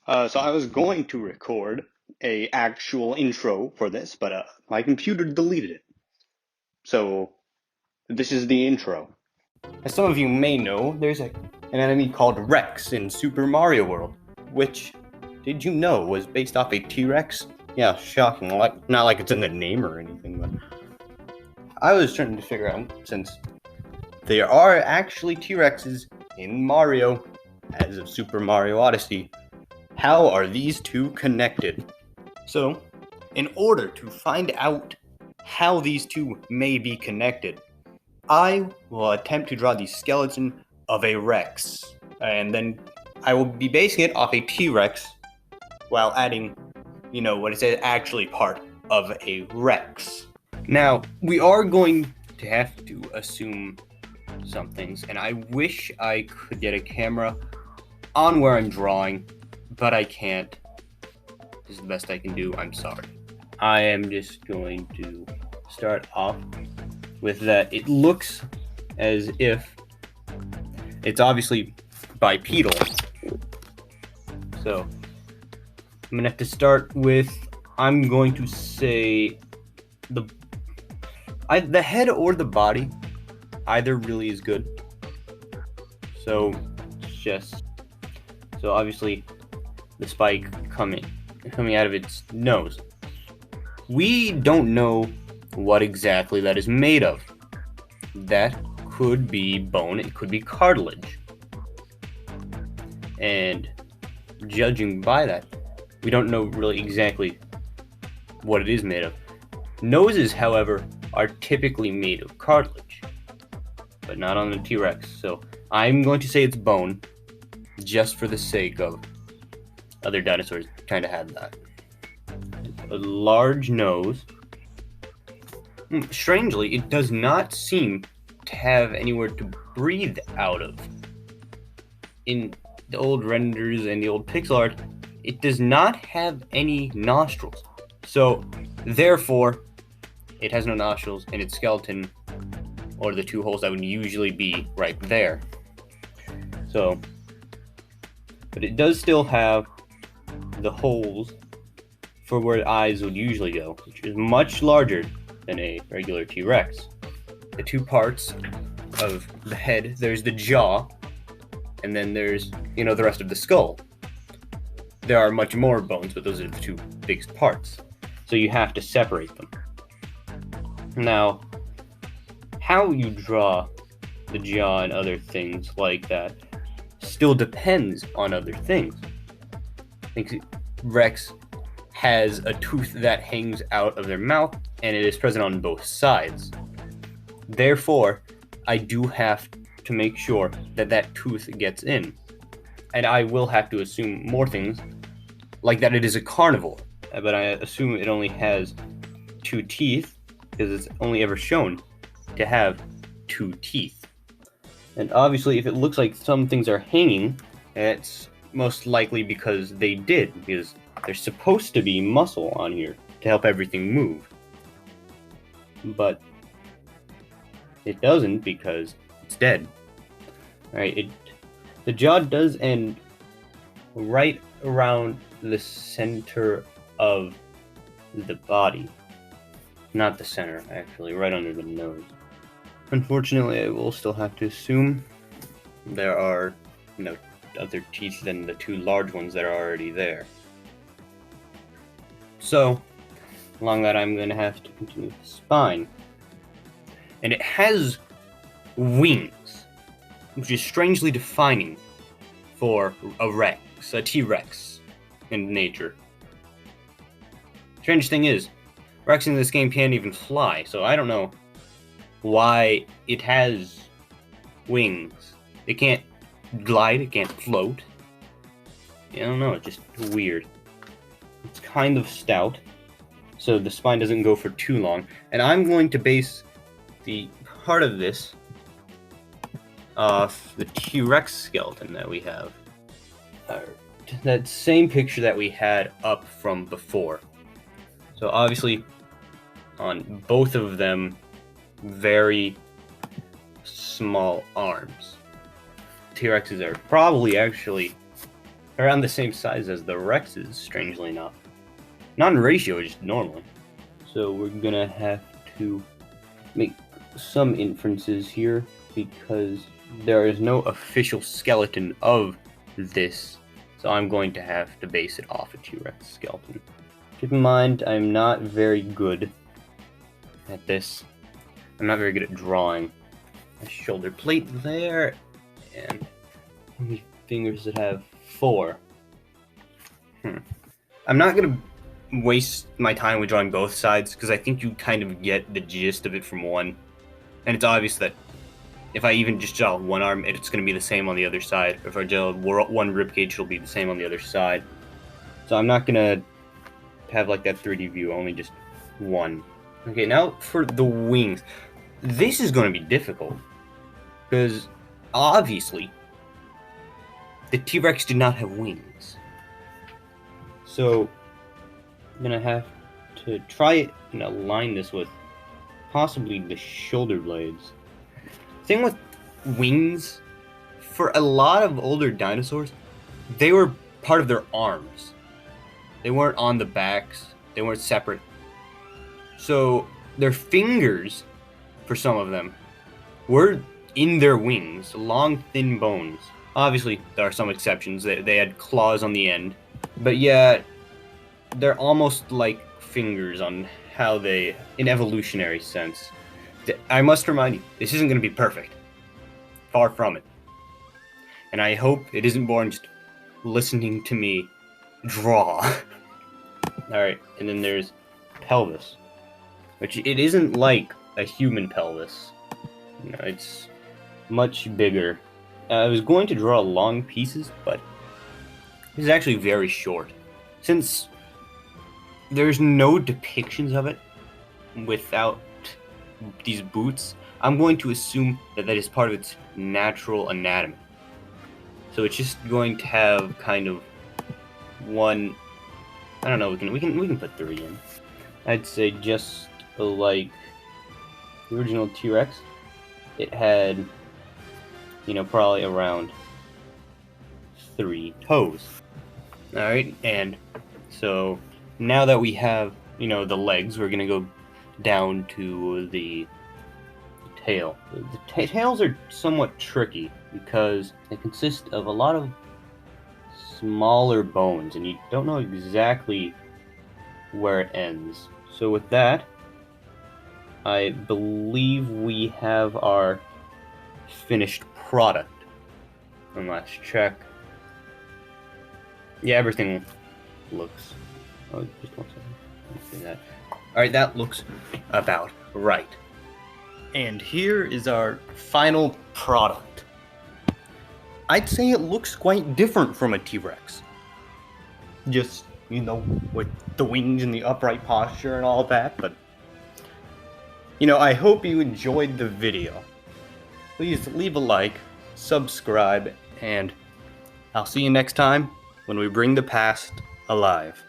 So I was going to record a actual intro for this, but my computer deleted it. So this is the intro. As some of you may know, there's an enemy called Rex in Super Mario World, which, did you know, was based off a T-Rex? Yeah, shocking. Not like it's in the name or anything, but I was trying to figure out, since there are actually T-Rexes in Mario as of Super Mario Odyssey, how are these two connected? So, in order to find out how these two may be connected, I will attempt to draw the skeleton of a Rex, and then I will be basing it off a T-Rex while adding, what is actually part of a Rex. Now, we are going to have to assume some things, and I wish I could get a camera on where I'm drawing, but I can't. This is the best I can do. I'm sorry. I am just going to start off with that. It looks as if it's obviously bipedal. So I'm going to have to start with, I'm going to say the head or the body. Either really is good. So obviously the spike coming out of its nose. We don't know what exactly that is made of. That could be bone, it could be cartilage. And judging by that, we don't know really exactly what it is made of. Noses, however, are typically made of cartilage, but not on the T-Rex. So I'm going to say it's bone, just for the sake of other dinosaurs kind of had that. A large nose. Strangely, it does not seem to have anywhere to breathe out of. In the old renders and the old pixel art, it does not have any nostrils. So, therefore, it has no nostrils, and its skeleton, or the two holes that would usually be right there. So, but it does still have the holes for where eyes would usually go, which is much larger than a regular T-Rex. The two parts of the head, there's the jaw, and then there's, the rest of the skull. There are much more bones, but those are the two biggest parts. So you have to separate them. Now, how you draw the jaw and other things like that still depends on other things. I think Rex has a tooth that hangs out of their mouth, and it is present on both sides. Therefore, I do have to make sure that that tooth gets in. And I will have to assume more things, like that it is a carnivore. But I assume it only has two teeth, because it's only ever shown to have two teeth. And obviously, if it looks like some things are hanging, it's most likely because they did, because there's supposed to be muscle on here to help everything move. But it doesn't because it's dead. Alright, the jaw does end right around the center of the body. Not the center, actually, right under the nose. Unfortunately, I will still have to assume there are no other teeth than the two large ones that are already there. So, along that, I'm going to have to continue with the spine. And it has wings, which is strangely defining for a T-Rex in nature. Strange thing is, Rex in this game can't even fly, so I don't know why it has wings. It can't glide, it can't float. I don't know, it's just weird. It's kind of stout, so the spine doesn't go for too long. And I'm going to base the part of this off the T-Rex skeleton that we have. That same picture that we had up from before. So obviously, on both of them, very small arms. T-Rexes are probably actually around the same size as the Rexes, strangely enough. Not in ratio, just normally. So we're gonna have to make some inferences here because there is no official skeleton of this, so I'm going to have to base it off a T-Rex skeleton. Keep in mind, I'm not very good at this. I'm not very good at drawing. A shoulder plate there, and how many fingers that have 4? I'm not gonna waste my time with drawing both sides because I think you kind of get the gist of it from one, and it's obvious that if I even just draw one arm, it's going to be the same on the other side. If I draw one ribcage, it'll be the same on the other side. So I'm not going to have like that 3D view, only just one. Okay, now for the wings. This is going to be difficult because obviously the T-Rex did not have wings. So I'm going to have to try and align this with possibly the shoulder blades. Thing with wings, for a lot of older dinosaurs, they were part of their arms. They weren't on the backs. They weren't separate. So their fingers, for some of them, were in their wings, long, thin bones. Obviously, there are some exceptions. They had claws on the end. But yeah, they're almost like fingers on how they, in evolutionary sense. I must remind you, this isn't going to be perfect. Far from it. And I hope it isn't boring just listening to me draw. Alright, and then there's pelvis. Which it isn't like a human pelvis. No, it's much bigger. I was going to draw long pieces, but this is actually very short. Since there's no depictions of it without these boots, I'm going to assume that that is part of its natural anatomy. So it's just going to have kind of one, I don't know, we can put 3 in. I'd say just like the original T-Rex, it had, probably around 3 toes. Alright, and so now that we have, the legs, we're gonna go down to the tail. The tails are somewhat tricky because they consist of a lot of smaller bones and you don't know exactly where it ends. So with that, I believe we have our finished product. And let's check. Yeah, everything looks... Oh, just 1 second. Let's see that. Alright, that looks about right. And here is our final product. I'd say it looks quite different from a T-Rex. Just, with the wings and the upright posture and all that, but... I hope you enjoyed the video. Please leave a like, subscribe, and I'll see you next time when we bring the past alive.